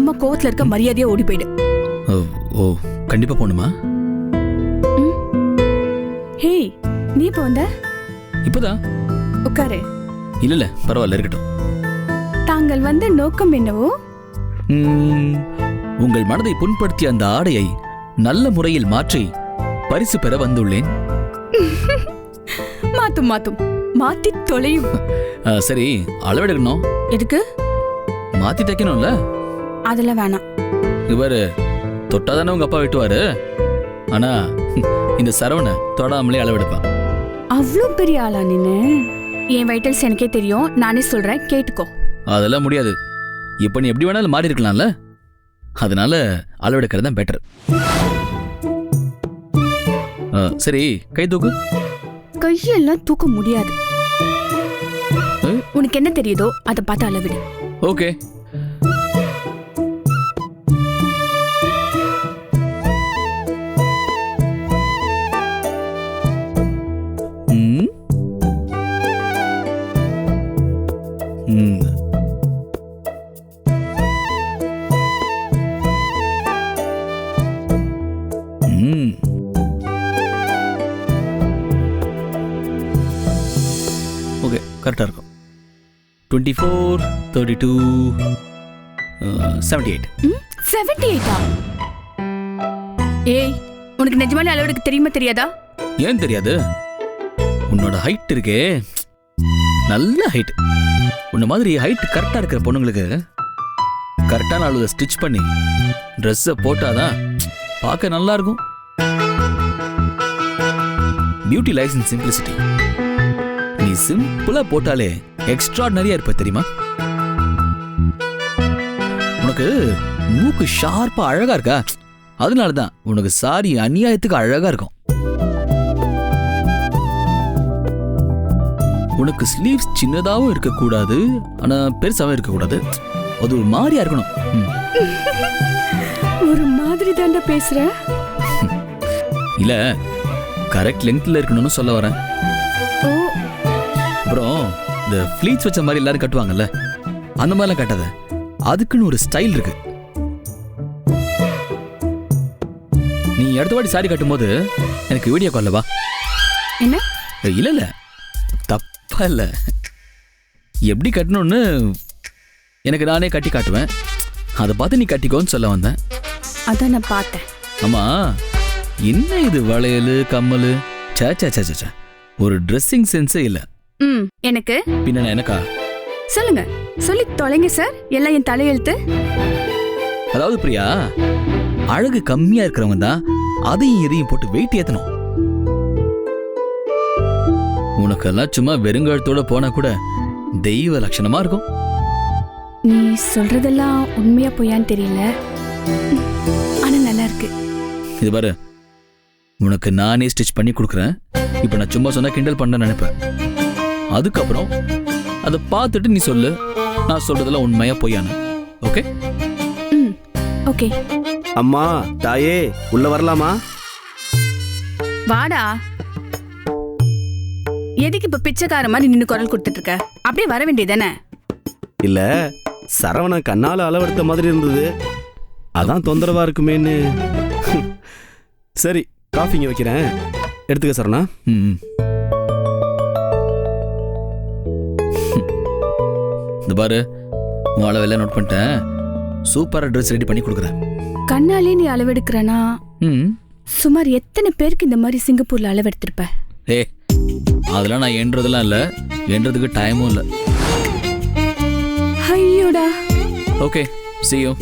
சும்மா கோவத்துல இருக்க மரியாதையா ஓடி போயிடு. ஓ கண்டிப்பா போணுமா? ஹே, நீ இப்ப வந்த? இப்பதான். உட்காரு. இல்ல பரவாயில்ல, இருக்கட்டும். தாங்கள் வந்த நோக்கம் என்னவோ? உங்கள் மனதை புண்படுத்திய அந்த ஆடையை நல்ல முறையில் மாற்றி பரிசு பெற வந்துள்ளேன். மாத்தும் மாத்தும் மாத்தி தொலையும். சரி, அளவெடுக்கணும். எதுக்கு? மாத்தி தைக்கணும்ல. அதெல்லாம் வேணாம். இவரு தொட்டாதானே உங்க அப்பா வெட்டுவாரு. ஆனா இந்த சரவண தொடாமலே அளவெடுப்பான். அவ்வளோ பெரிய ஆளா நின்னு? என் வைட்டல்ஸ் எனக்கே தெரியும், நானே சொல்றேன், கேட்டுக்கோ. அதெல்லாம் முடியாது. இப்ப நீ எப்படி வேணாலும் மாறி இருக்கலாம்ல, அதனால அளவெடுக்கிறது தான் பெட்டர். சரி, கை தூக்கு. கையெல்லாம் தூக்க முடியாது. உனக்கு என்ன தெரியுதோ அதை பார்த்து அளவிடு. ஓகே. ஓகே, கரெக்டா இருக்கும். 24, 32, 78. 78ஆ? ஏய், உனக்கு நிஜமாலே அளவுக்கு தெரியுமா தெரியாதா? ஏன் தெரியாது? உன்னோட ஹைட் இருக்கே, நல்ல ஹைட். உன்ன மாதிரி ஹைட் கரெக்டா இருக்கிற பொண்ணுங்களுக்கு கரெக்டான அளவுல ஸ்டிச் பண்ணி ட்ரெஸ்ஸை போட்டாதான் பார்க்க நல்லா இருக்கும். Beauty lies in simplicity. நீ சிம்பிளா போட்டாலே எக்ஸ்ட்ராடினரியா இருப்ப தெரியுமா? உனக்கு மூக்கு ஷார்ப்பா அழகா இருக்கா, அதனாலதான் உனக்கு சாரி அநியாயத்துக்கு அழகா இருக்கும். உனக்கு ஸ்லீவ்ஸ் சின்னதாவும் இருக்க கூடாது, ஆனா பெருசாவும் இருக்க கூடாது. அது ஒரு மாதிரியா இருக்கணும். ஒரு மாதிரி தாண்டா பேசுற. இல்ல, கரெக்ட் லெங்க்ல இருக்கணும்னு சொல்ல வரேன். அப்புறம் இந்த ஃப்ளீட்ஸ் வச்ச மாதிரி எல்லாரும் கட்டுவாங்கல்ல, அந்த மாதிரிலாம் கட்டாத. அதுக்குன்னு ஒரு ஸ்டைல் இருக்கு. நீ அடுத்த வாட்டி சாரி கட்டும் போது எனக்கு வீடியோ கால்ல வா. என்ன? இல்ல இல்ல, தப்பா இல்ல. எப்படி கட்டணும்னு எனக்கு நானே கட்டி காட்டுவேன். அதை பார்த்து நீ கட்டிக்கோன்னு சொல்ல வந்தேன். அதான் நான் பார்த்தேன். ஆமா, என்ன இது வளையல் கம்மல்? சே, ஒரு ட்ரெஸ்ஸிங் சென்ஸே இல்ல. எனக்கு பின்ன எனக்கா? சொல்லுங்க, சொல்லி தொலைங்க சார். எல்லாம் என் தலையெழுத்து. அதாவது பிரியா, அழகு கம்மியா இருக்கிறவங்க தான் அதையும் இதையும் போட்டு வெயிட் ஏத்தணும். உனக்கெல்லாம் சும்மா வெறுங்கழுத்தோட போனா கூட தெய்வ லட்சணமா இருக்கும். நீ சொல்றதெல்லாம் உண்மையா பொய்யான்னு தெரியல, ஆனா நல்லா இருக்கு. இது பாரு, உனக்கு நானே ஸ்டிச் பண்ணி கொடுக்குறேன். இப்ப நான் சும்மா சொன்னா கிண்டல் பண்ண நினைப்பேன். அதுக்கப்புறம் அதை பார்த்துட்டு நீ சொல்லு, நான் சொல்றதெல்லாம் உண்மையா பொய்யானு. ஓகே? ஓகே. அம்மா, தாயே, உள்ள வரலாமா? வாடா. எதுக்கு இப்ப பிச்சைக்கார மாதிரி நின்னு குரல் கொடுத்துட்டு இருக்க? அப்படியே வர வேண்டியதானே? இல்ல, சரவணன் கண்ணால அளவெடுத்த மாதிரி இருந்தது, அதான் தொந்தரவா இருக்குமேன்னு. சரி, காஃபிங்க வைக்கிறேன், எடுத்துக்க சரவணா. இந்த பாரு, உன் அளவெல்லாம் நோட் பண்ணிட்டேன். சூப்பரா ட்ரெஸ் ரெடி பண்ணி கொடுக்குறேன். கண்ணாலே நீ அளவெடுக்கிறனா? சுமார் எத்தனை பேருக்கு இந்த மாதிரி சிங்கப்பூர்ல அளவெடுத்திருப்ப? அதெல்லாம் நான் எண்றதெல்லாம் இல்ல, எண்றதுக்கு டைமும் இல்ல. ஐயோடா. Okay, see you.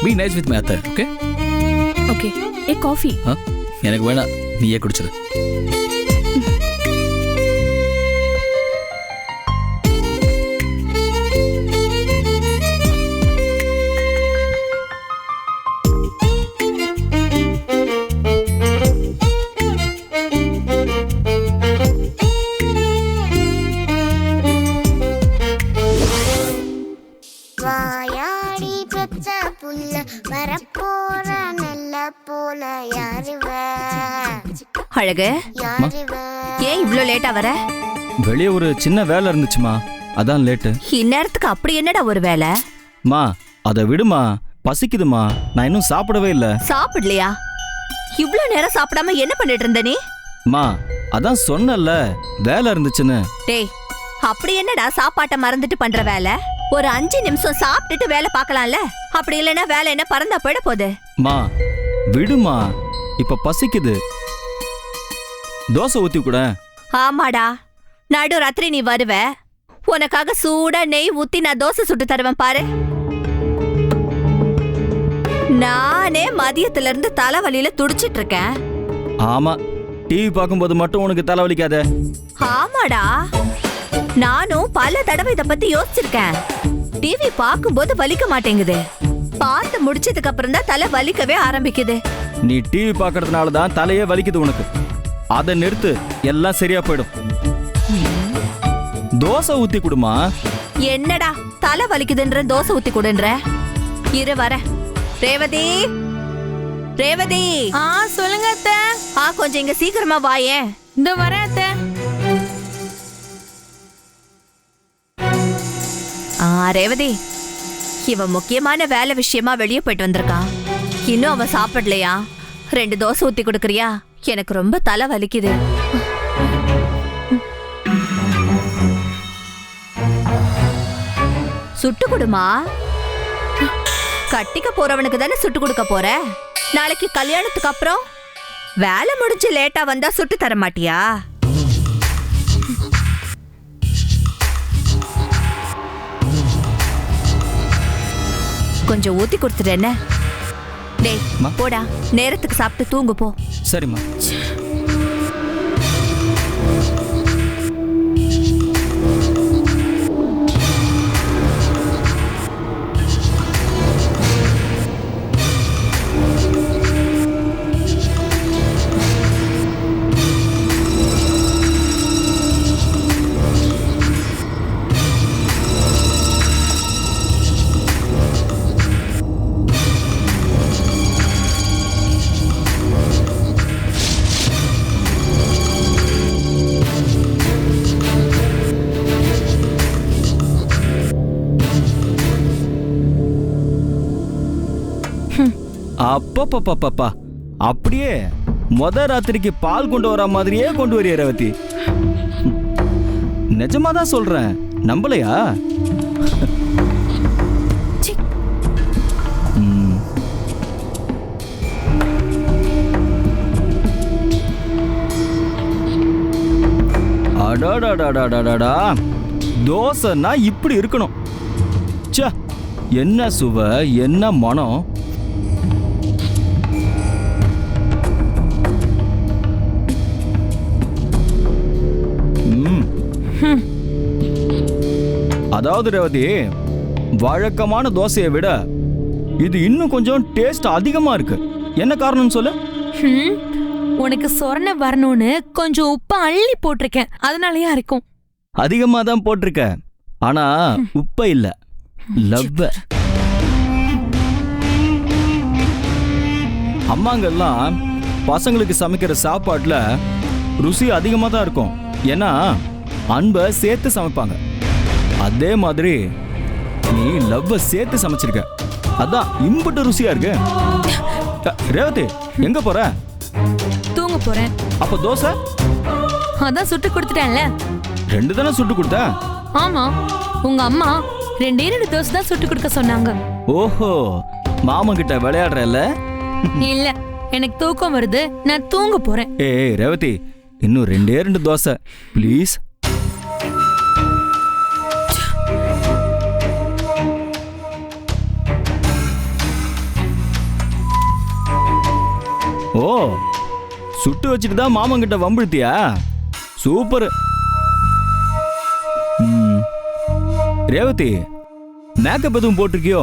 Be nice with my அத்தை. ஓகே? ஓகே. ஏ காஃபி? எனக்கு வேணாம், நீயே குடிச்சிரு. அழகு, ஏன் இவ்ளோ லேட்டா வர? வெளியே ஒரு சின்ன வேலை இருந்துச்சுமா, அதான் லேட்டு. இந்நேரத்துக்கு அப்படி என்னடா ஒரு வேலை? மா, அதை விடுமா, பசிக்குதுமா, நான் இன்னும் சாப்பிடவே இல்லை. சாப்பிடலையா? இவ்ளோ நேரம் சாப்பிடாம என்ன பண்ணிட்டு இருந்த நீ? மா அதான் சொன்னல வேலை இருந்துச்சுன்னு. டேய், அப்படி என்னடா சாப்பாட்டை மறந்துட்டு பண்ற வேலை? ஒரு 5 நிமிஷம் சாப்பிட்டுட்டு வேலை பார்க்கலாம்ல. அப்படி இல்லைன்னா வேலை என்ன பறந்தா போயிட போகுது. மா விடுமா, இப்ப பசிக்குது. தோசை ஊத்தி கூட. ஆமாடா, நடு ராத்திரி நீ வருவ, உனக்காக சூடா நெய் ஊத்தி நான் தோசை சுட்டு தருவேன் பாரு. நானே மதியத்துல இருந்து தலைவலியில துடிச்சிட்டு இருக்கேன். ஆமா, டிவி பார்க்கும்போது மட்டும் உனக்கு தலைவலிக்காத. ஆமாடா, நானும் பல தடவை இத பத்தி யோசிச்சிருக்கேன். டிவி பார்க்கும்போது வலிக்க மாட்டேங்குது, பார்த்து முடிச்சதுக்கு அப்புறம் தான் தலை வலிக்கவே ஆரம்பிக்குது. நீ டிவி பார்க்கறதுனால தான் தலையே வலிக்குது உனக்கு. அதை நிறுத்து, எல்லாம் சரியா போயிடும். தோசை ஊத்தி கொடுமா. என்னடா தலை வலிக்குதுன்ற தோசை ஊத்தி கொடுன்ற? இரு வர. ரேவதி, ரேவதி. சொல்லுங்க அத்தை. கொஞ்சம் இங்க சீக்கிரமா வாயேன். இந்த வரேன் அத்தை. ரேவதி, இவன் முக்கியமான வேலை விஷயமா வெளியே போயிட்டு வந்திருக்கான். இன்னும் அவன் சாப்பிடலையா? 2 தோசை ஊத்தி கொடுக்கறியா? எனக்கு ரொம்ப தலை வலிக்குது. சுட்டு கொடுமா. கட்டிக்க போறவனுக்கு தானே சுட்டு கொடுக்க போற. நாளைக்கு கல்யாணத்துக்கு அப்புறம் வேலை முடிஞ்சு லேட்டா வந்தா சுட்டு தர மாட்டியா? கொஞ்சம் ஊத்தி கொடுத்துட்டு என்ன? டேய் போடா, நேரத்துக்கு சாப்பிட்டு தூங்கு போ. சரிம்மா. அப்பப்பப்பப்பா, அப்படியே ராத்திரிக்கு பால் கொண்டு வர மாதிரியே கொண்டு வரிய ரேவதி. நிஜமாதான் சொல்றேன், நம்பலையா? அடாடாடாடாடாடா, தோசைன்னா இப்படி இருக்கணும். ச்சே, என்ன சுவை, என்ன மனம். அதாவது ரேவதி, வழக்கமான தோசையை விட இது இன்னும் கொஞ்சம் டேஸ்ட் அதிகமா இருக்கு. என்ன காரணம் சொல்லு? உனக்கு சொரண வரணும்னு கொஞ்சம் உப்பை அள்ளி போட்டிருக்கேன், அதனாலயா இருக்கும். அதிகமா தான் போட்டிருக்க, ஆனா உப்ப இல்ல, லவ்வ. அம்மாங்கெல்லாம் பசங்களுக்கு சமைக்கிற சாப்பாட்டுல ருசி அதிகமா தான் இருக்கும். ஏன்னா அன்பை சேர்த்து சமைப்பாங்க. அதே மாதிரி நீ லவ்வ சேர்த்து சமைச்சிருக்க, அதான் இம்புட்டு ருசியா இருக்கு. ரேவதி, எங்க போற? தூங்க போறேன். அப்ப தோசை அதான் சுட்டு கொடுத்துட்டேன்ல. 2 தானே சுட்டு கொடுத்த? ஆமா, உங்க அம்மா 2 தோசை தான் சுட்டு கொடுக்க சொன்னாங்க. ஓஹோ, மாமன் கிட்ட விளையாடுறல? இல்ல, எனக்கு தூக்கம் வருது, நான் தூங்க போறேன். ஏய் ரேவதி, இன்னும் 2 தோசை ப்ளீஸ். ஓ, சுட்டு வச்சுட்டு தான் மாமன் கிட்ட வம்பிழுத்தியா? சூப்பர். ரேவதி, மேக்கப் எதுவும் போட்டிருக்கியோ?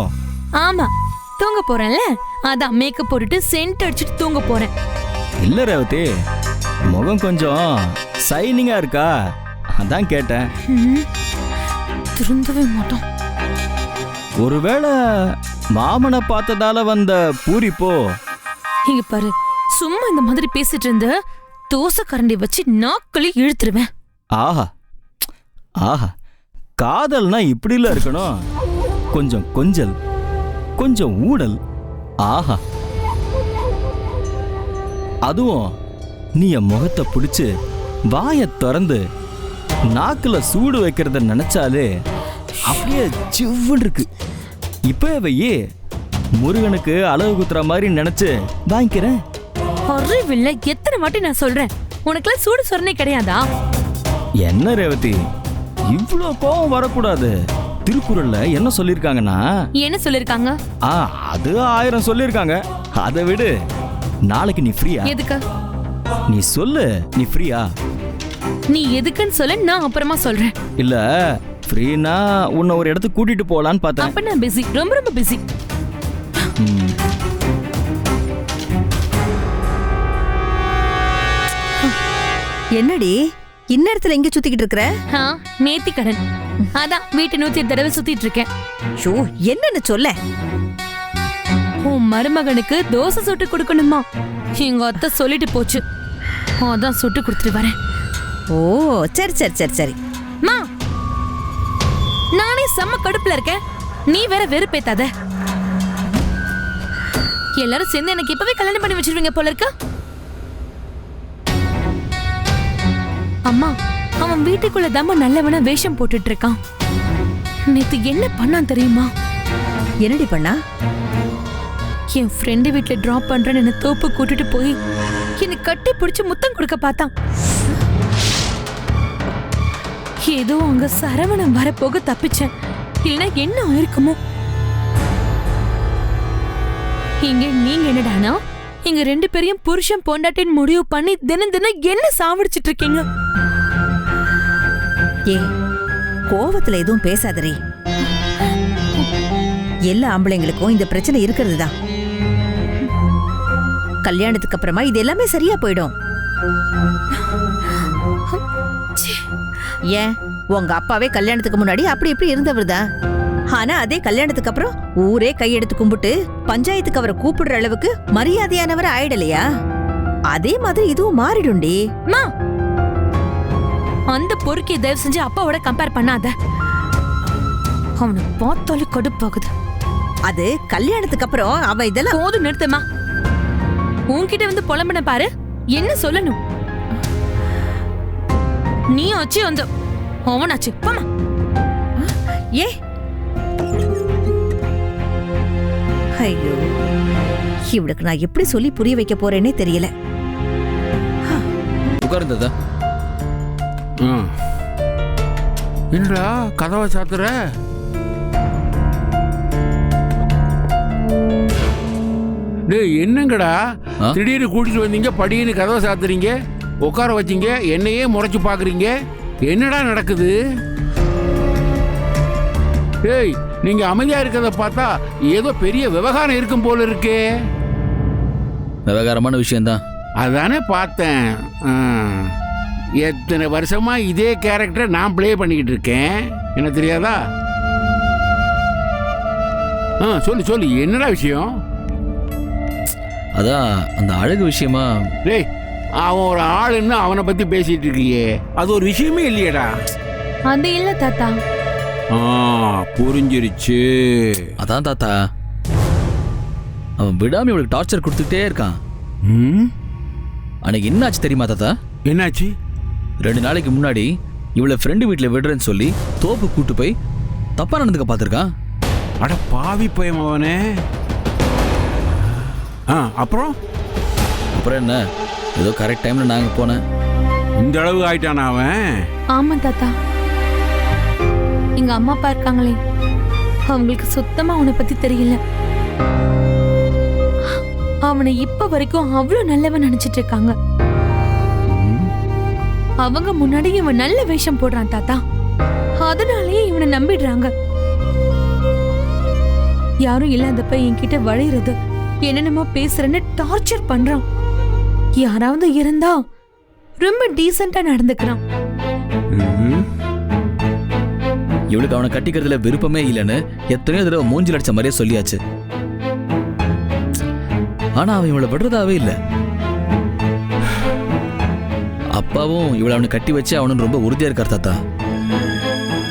ஆமா, தூங்க போறேன்ல, அதான் மேக்கப் போட்டுட்டு சென்ட் அடிச்சுட்டு தூங்க போறேன். இல்ல ரேவதி, முகம் கொஞ்சம் சைனிங்கா இருக்கா, அதான் கேட்டேன். திருந்தவே மாட்டோம். ஒருவேளை மாமனை பார்த்ததால வந்த பூரிப்போ? இங்க பாரு, சும்மா இந்த மாதிரி பேசிட்டு இருந்த தோசை கரண்டி வச்சு நாக்களி இழுத்துருவேன். ஆஹா ஆஹா, காதல்னா இப்படில இருக்கணும். கொஞ்சம் கொஞ்சல். கொஞ்சம் ஊடல். ஆஹா, அதுவும் நீ என் முகத்தை பிடிச்சு வாயை திறந்து நாக்குல சூடு வைக்கிறத நினைச்சாலே அப்படியே சிவ்வுன்னு இருக்கு. இப்ப வையே முருகனுக்கு அளவு குத்துற மாதிரி நினைச்சு வாங்கிக்கிறேன். அறிவில்ல, எத்தனை வாட்டி நான் சொல்றேன், உனக்குலாம் சூடு சொரணை கிடையாதா? என்ன ரேவதி, இவ்ளோ கோவம் வரக்கூடாது. திருக்குறள்ல என்ன சொல்லிருக்காங்கன்னா, என்ன சொல்லிருக்காங்க? அது 1000 சொல்லிருக்காங்க. அதை விடு, நாளைக்கு நீ ஃப்ரீயா? எதுக்கு? நீ சொல்லு, நீ ஃப்ரீயா? நீ எதுக்குன்னு சொல்ல, நான் அப்புறமா சொல்றேன். இல்ல ஃப்ரீனா உன்னை ஒரு இடத்துக்கு கூட்டிட்டு போலான்னு பார்த்தேன். அப்ப நான் பிஸி, ரொம்ப ரொம்ப பிஸி. என்னடி இந்நேரத்துல எங்க சுத்திக்கிட்டு இருக்கிற? நேத்தி கடன், அதான் வீட்டை 108 தடவை சுத்திட்டு இருக்கேன். ஷோ, என்னன்னு சொல்ல. உன் மருமகனுக்கு தோசை சுட்டு கொடுக்கணுமா? எங்க அத்தை சொல்லிட்டு போச்சு, அதான் சுட்டு கொடுத்துட்டு வரேன். ஓ, சரி சரி சரி சரி. மா, நானே செம்ம கடுப்புல இருக்கேன், நீ வேற வெறுப்பேத்தாத. எல்லாரும் சேர்ந்து எனக்கு இப்பவே கல்யாணம் பண்ணி வச்சிருவீங்க போல இருக்க. அம்மா, அவன் வீட்டுக்குள்ள தாம நல்லவன வேஷம் போட்டுட்டு இருக்கான். நேத்து என்ன பண்ணான் தெரியுமா? என்னடி பண்ணா? என் ஃப்ரெண்டு வீட்டுல டிராப் பண்றேன்னு என்ன தோப்பு கூட்டிட்டு போய் என்னை கட்டி பிடிச்சு முத்தம் கொடுக்க பார்த்தான். ஏதோ அங்க சரவணன் வரப்போக தப்பிச்சேன், இல்லைன்னா என்ன ஆயிருக்குமோ. இங்க நீங்க என்னடானா எங்க 2 பேரையும் புருஷன் பொண்டாட்டின்னு முடிவு பண்ணி தினம் தினம் என்ன சாவடிச்சிட்டு இருக்கீங்க. ஏ, கோவத்துல எதுவும் பேசாதரி. எல்லா ஆம்பளைங்களுக்கும் இந்த பிரச்சனை இருக்கிறது தான். கல்யாணத்துக்கு அப்புறமா இது எல்லாமே சரியா போயிடும். ஏன், உங்க அப்பாவே கல்யாணத்துக்கு முன்னாடி அப்படி இப்படி இருந்தவர் தான். ஆனா அதே கல்யாணத்துக்கு அப்புறம் ஊரே கையெடுத்து கும்பிட்டு பஞ்சாயத்துக்கு அவரை கூப்பிடுற அளவுக்கு மரியாதையானவர் ஆயிடலையா? அதே மாதிரி இதுவும் மாறிடும்டி. அந்த பொறுக்கை தயவு செஞ்சு அப்பாவோட கம்பேர் பண்ணாத, அவனை பார்த்தாலே கடுப்பாகுது. அது கல்யாணத்துக்கு அப்புறம் அவ இதெல்லாம் போதும், நிறுத்தமா. உன்கிட்ட வந்து புலம்பன பாரு, என்ன சொல்லணும்? நீ ஆச்சு அந்த அவனாச்சு. போமா. ஏ, ஐயோ, இவளுக்கு நான் எப்படி சொல்லி புரிய வைக்க போறேன்னே தெரியல. உட்கார்ந்ததா? என்னடா கதவை சாத்துற? டேய், என்னங்கடா திடீர்னு கூட்டிட்டு வந்தீங்க, படின்னு கதவை சாத்துறீங்க, உட்கார வச்சீங்க, என்னையே முறைச்சு பாக்குறீங்க, என்னடா நடக்குது? டேய், நீங்க அமைதியா இருக்கிறத பார்த்தா ஏதோ பெரிய விவகாரம் இருக்கும் போல இருக்கே. விவகாரமான விஷயம்தான். அதானே பார்த்தேன். எத்தனை வருஷமா இதே கேரக்டரை நான் பிளே பண்ணிக்கிட்டு இருக்கேன், என்ன தெரியாதா? சொல்லு சொல்லு, என்னடா விஷயம்? அதான் அந்த அழகு விஷயமா. டேய், அவன் ஒரு ஆளுன்னு அவனை பத்தி பேசிட்டு இருக்கியே, அது ஒரு விஷயமே இல்லையடா. அது இல்ல தாத்தா. புரிஞ்சிருச்சு. அதான் தாத்தா, அவன் விடாம இவளுக்கு டார்ச்சர் கொடுத்துட்டே இருக்கான். அன்னைக்கு என்னாச்சு தெரியுமா தாத்தா? என்னாச்சு? 2 நாளைக்கு முன்னாடி இவளை ஃப்ரெண்டு வீட்டில் விடுறேன்னு சொல்லி தோப்பு கூட்டு போய் தப்பா நடந்துக்க பார்த்துருக்கான். அட பாவி பயம் அவனே. அப்புறம் என்ன, ஏதோ கரெக்ட் டைம்ல நாங்க போனேன். இந்த அளவு ஆயிட்டானா அவன்? ஆமா தாத்தா, எங்க அம்மா அப்பா இருக்காங்களே, அவங்களுக்கு சுத்தமா அவனை பத்தி தெரியல. அவனை இப்ப வரைக்கும் அவ்வளவு நல்லவன் நினைச்சிட்டு இருக்காங்க. அவங்க முன்னாடி இவன் நல்ல வேஷம் போடுறான் தாத்தா, அதனாலேயே இவனை நம்பிடுறாங்க. யாரும் இல்லாதப்ப என்கிட்ட வளையிறது, என்னென்னமோ பேசுறேன்னு டார்ச்சர் பண்றான். யாராவது இருந்தா ரொம்ப டீசெண்டா நடந்துக்கிறான். இவளுக்கு அவனை கட்டிக்கிறதுல விருப்பமே இல்லைன்னு எத்தனையோ தடவை மூஞ்சில் அடிச்ச மாதிரியே சொல்லியாச்சு. ஆனா அவன் இவளை விடுறதாவே இல்லை. அப்பாவும் இவளை அவனை கட்டி வச்சு அவனு ரொம்ப உறுதியா இருக்கார் தாத்தா.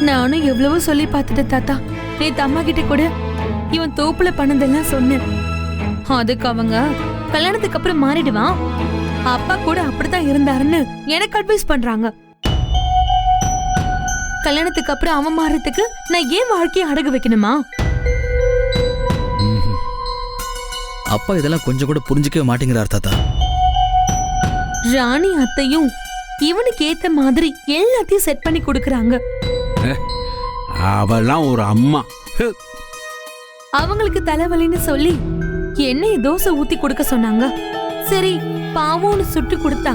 நானும் எவ்வளவோ சொல்லி பார்த்துட்டேன் தாத்தா. நேத்து அம்மா கிட்ட கூட இவன் தோப்புல பண்ணதெல்லாம் சொன்னேன். அதுக்கு அவங்க கல்யாணத்துக்கு அப்புறம் மாறிடுவான், அப்பா கூட அப்படித்தான் இருந்தாருன்னு எனக்கு அட்வைஸ் பண்றாங்க. கல்யாணத்துக்கு அப்புறம் அவன் மாறதுக்கு நான் ஏன் வாழ்க்கையை அடகு வைக்கணுமா? அப்பா இதெல்லாம் கொஞ்சம் கூட புரிஞ்சுக்கவே மாட்டேங்கிறார் தாத்தா. ராணி அத்தையும் இவனுக்கு ஏத்த மாதிரி எல்லாத்தையும் செட் பண்ணி கொடுக்கறாங்க. அவெல்லாம் ஒரு அம்மா. அவங்களுக்கு தலைவலின்னு சொல்லி எண்ணெய் தோசை ஊத்தி கொடுக்க சொன்னாங்க. சரி பாவோன்னு சுட்டு கொடுத்தா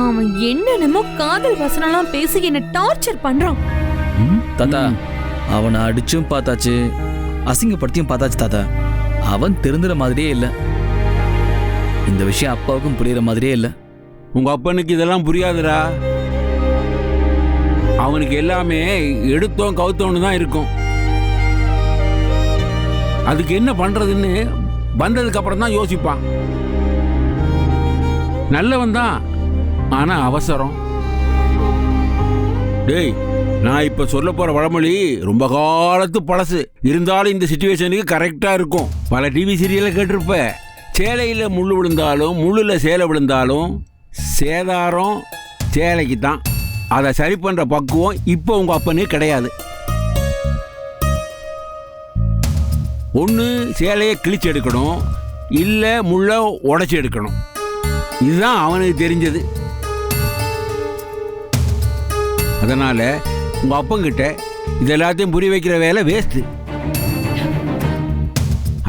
அவன் என்னென்னமோ காதல் வசனம்லாம் பேசி என்ன டார்ச்சர் பண்றான். தாத்தா அவனை அடிச்சும் பார்த்தாச்சு, அசிங்கப்படுத்தியும் பார்த்தாச்சு தாத்தா. அவன் திருந்துற மாதிரியே இல்லை. இந்த விஷயம் அப்பாவுக்கும் புரியுற மாதிரியே இல்லை. உங்க அப்பனுக்கு இதெல்லாம் புரியாதுடா. அவனுக்கு எல்லாமே எடுத்தோம் கவுத்தோன்னு தான் இருக்கும். அதுக்கு என்ன பண்றதுன்னு வந்ததுக்கு அப்புறம் தான் யோசிப்பான். நல்லவன் தான், ஆனா அவசரம். டேய், நான் இப்ப சொல்ல போற வடமொழி ரொம்ப காலத்து பழசு. இருந்தாலும் இந்த சிச்சுவேஷனுக்கு கரெக்டா இருக்கும். பல டிவி சீரியலை கேட்டிருப்ப. சேலையில முள்ளு விழுந்தாலும் முள்ளுல சேலை விழுந்தாலும் சேதாரம் சேலைக்கு தான். அதை சரி பண்ற பக்குவம் இப்போ உங்க அப்பனுக்கு கிடையாது. ஒன்று சேலையை கிழிச்சு எடுக்கணும், இல்லை முள்ள உடைச்சி எடுக்கணும். இதுதான் அவனுக்கு தெரிஞ்சது. அதனால உங்க அப்பங்கிட்ட இது எல்லாத்தையும் புரிய வைக்கிற வேலை வேஸ்ட்.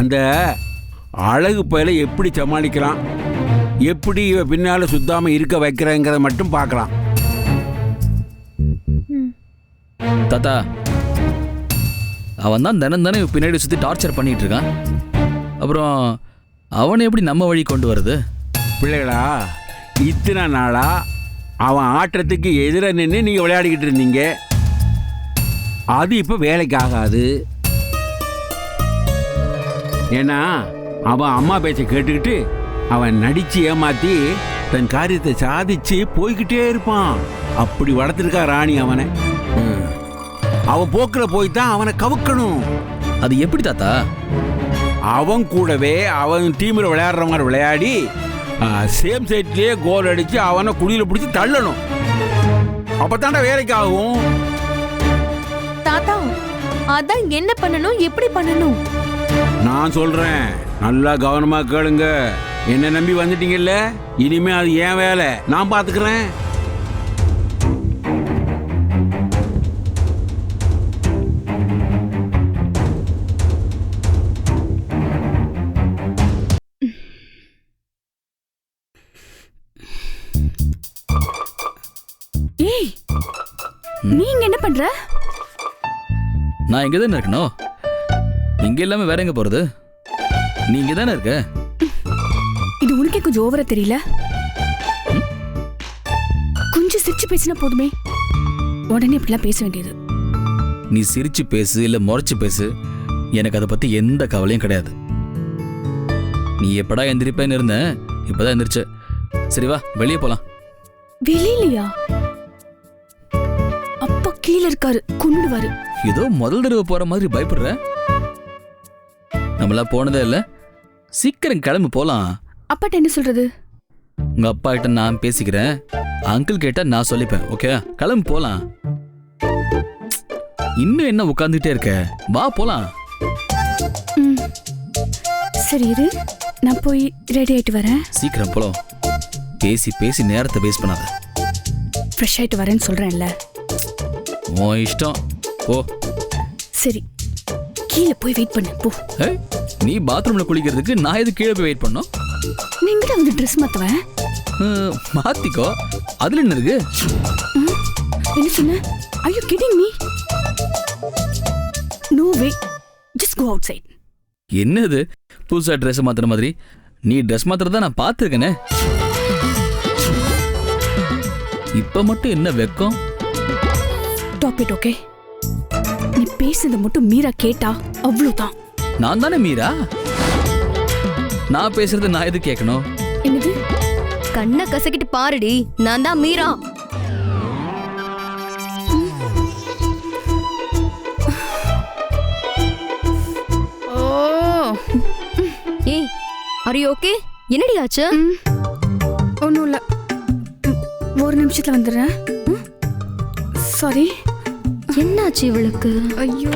அந்த அழகு பயலை எப்படி சமாளிக்கலாம், எப்படி இவ பின்னால சுத்தாம இருக்க வைக்கிறேங்கிறத மட்டும் பார்க்கலாம். தாத்தா அவன் தான் தினம் தானே பின்னாடி சுற்றி டார்ச்சர் பண்ணிட்டு இருக்கான். அப்புறம் அவனை எப்படி நம்ம வழி கொண்டு வருது? பிள்ளைகளா, இத்தனை நாளா அவன் ஆட்டத்துக்கு எதிராக நின்று நீங்கள் விளையாடிக்கிட்டு இருந்தீங்க. அது இப்போ வேலைக்கு ஆகாது. ஏன்னா அவன் அம்மா பேச்சை கேட்டுக்கிட்டு அவன் நடித்து ஏமாற்றி தன் காரியத்தை சாதிச்சு போய்கிட்டே இருப்பான். அப்படி வளர்த்துருக்கா ராணி அவனை. அவன் போக்கில் போய்தான் அவனை கவுக்கணும். அது எப்படி தாத்தா? அவன் கூடவே அவன் டீமில் விளையாடுற மாதிரி விளையாடி சேம் சைட்லேயே கோல் அடித்து அவனை குழியில் பிடிச்சி தள்ளணும். அப்பதான்டா வேலைக்கு ஆகும். தாத்தா அதான் என்ன பண்ணணும், எப்படி பண்ணணும்? நான் சொல்றேன், நல்லா கவனமா கேளுங்க. என்ன நம்பி வந்துட்டீங்கல்ல, இனிமே அது ஏன் வேலை, நான் பாத்துக்கிறேன். ஏய், நீங்க என்ன பண்ற? நான் இங்கே தானே இருக்கணும். இங்கே இல்லாம வேற எங்க போறது? நீ இங்கே தானே இருக்க. இது உனக்கே கொஞ்சம் ஓவரா தெரியல? கொஞ்சம் சிரிச்சு பேசினா போதுமே, உடனே இப்படிலாம் பேச வேண்டியது. நீ சிரிச்சு பேசு இல்ல முறைச்சு பேசு, எனக்கு அதை பத்தி எந்த கவலையும் கிடையாது. நீ எப்படா எந்திரிப்பேன்னு இருந்த, இப்பதான் எந்திரிச்ச. சரி வா வெளியே போலாம். வெளியிலயா? அப்பா கீழே இருக்காரு, கொண்டுவாரு. ஏதோ முதல் தடவை போற மாதிரி பயப்படுற. நம்மளா போனதே இல்ல. சீக்கிரம் கிளம்பி போலாம். அப்பாட்ட என்ன சொல்றது? உங்க அப்பா கிட்ட நான் பேசிக்கிறேன். அங்கிள் கேட்டா நான் சொல்லிப்பேன். ஓகே, கிளம்பி போலாம். இன்னும் என்ன உட்கார்ந்துட்டே இருக்க? வா போலாம். சரி இரு, நான் போய் ரெடி ஆயிட்டு வரேன். சீக்கிரம் போலாம். பேசி பேசி நேரத்தை வேஸ்ட் பண்ணாத. ஃப்ரெஷ் ஆயிட்டு வரேன்னு சொல்றேன்ல. உன் இஷ்டம் போ. சரி, கீழே போய் வெயிட் பண்ணு போ. நீ பாத்ரூம்ல குளிக்கிறதுக்கு நான் எது கீழே போய் வெயிட் பண்ணோம்? நீங்க வந்து ட்ரெஸ் மாத்துவேன். மாத்திக்கோ, அதுல என்ன இருக்கு? என்ன சொன்ன? Are you kidding me? No way. Just go outside. என்னது புதுசா ட்ரெஸ் மாத்துற மாதிரி? நீ ட்ரெஸ் மாத்துறத நான் பார்த்துருக்கேனே. இப்ப மட்டும் என்ன வெக்கம்? Stop it, okay? நீ பேசுறத மட்டும் மீரா கேட்டா அவ்வளவுதான். நான் தானே மீரா. நான் பேசுறத நான் எது கேட்கணும்? என்னது? கண்ணை கசக்கிட்டு பாருடி, நான் தான் மீரா. Are you okay? என்னடி ஆச்சு? ஒன்றும் இல்லை, ஒரு நிமிஷத்துல வந்துடுறேன். சாரி. என்னாச்சு இவளுக்கு? ஐயோ